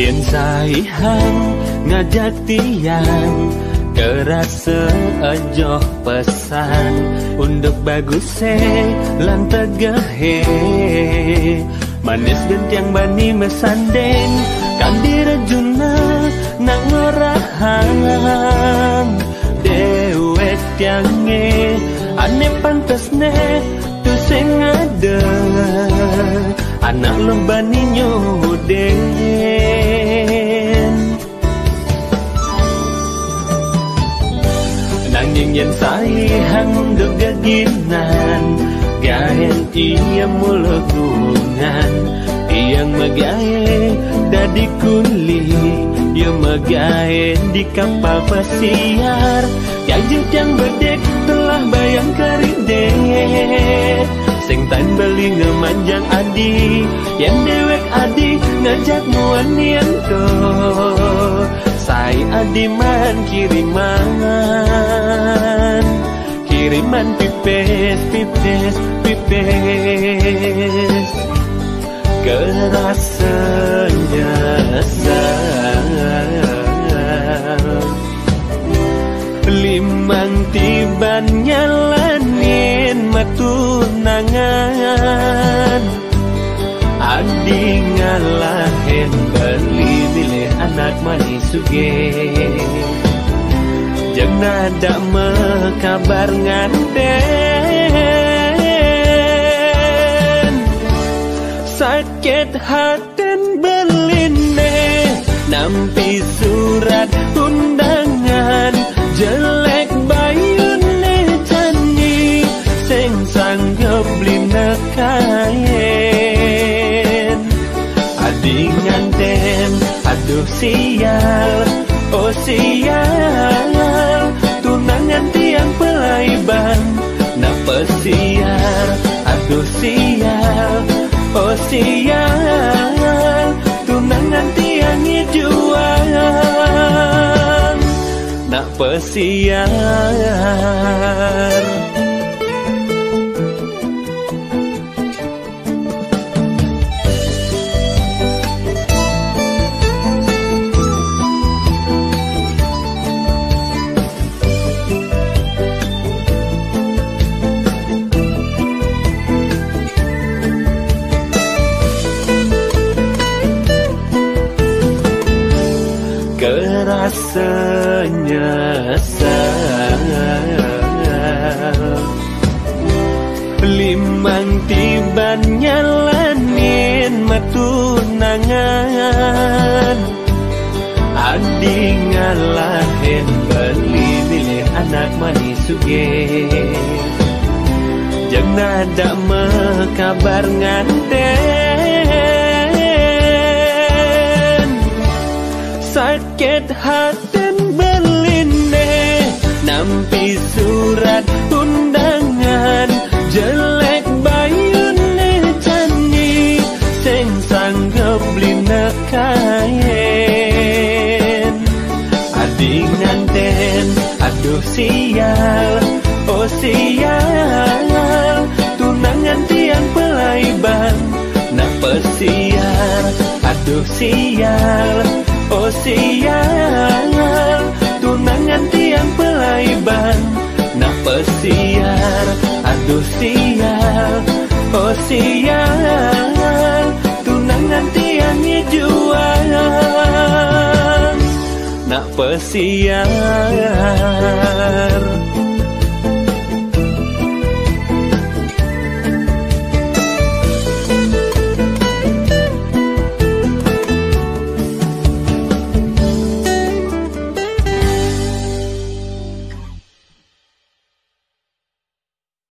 Yen saihan ngajak tiang kerasa aja pesan untuk bagus lan tegahe manis gentiang bani mesandeng kan direjuna nang ngorahang dewek tiange ane pantasne tu sing ada anak lembani nyuden nanging yen saihang untuk gaginan gahen iya mulagungan iyang magahe dadi kuli ya magahe di kapal pesiar yang yang bedek telah bayang kerindet sing tan beli ngemanjang adi yang dewek adi ngajak muan yang to sai adi man kiriman pipes kerasanya limang tiban nyalanin matunangan adi ngalahin beli milih anak manis suge jeng nada mekabar nganten sakit haten beline nampi surat undangan jelek bayune jani sing sanggep linekayen adi nganten aduh sial oh sial tunangan tiang pelaiban napa sial aduh sial oh sial tunangan tiang juang napa sial kerasanya limang tiban nyalanin matunangan adi ngalahin beli milih anak manis suge jeng nada mekabar nganten sakit haten beline nampi surat undangan jelek bayune jani sing sanggep linekayen adi nganten aduh sial oh sial tunangan tiang pelaiban napa sial aduh sial oh sial tunangan tiang pelaiban napa sial aduh sial oh sial tunangan tiang juang napa sial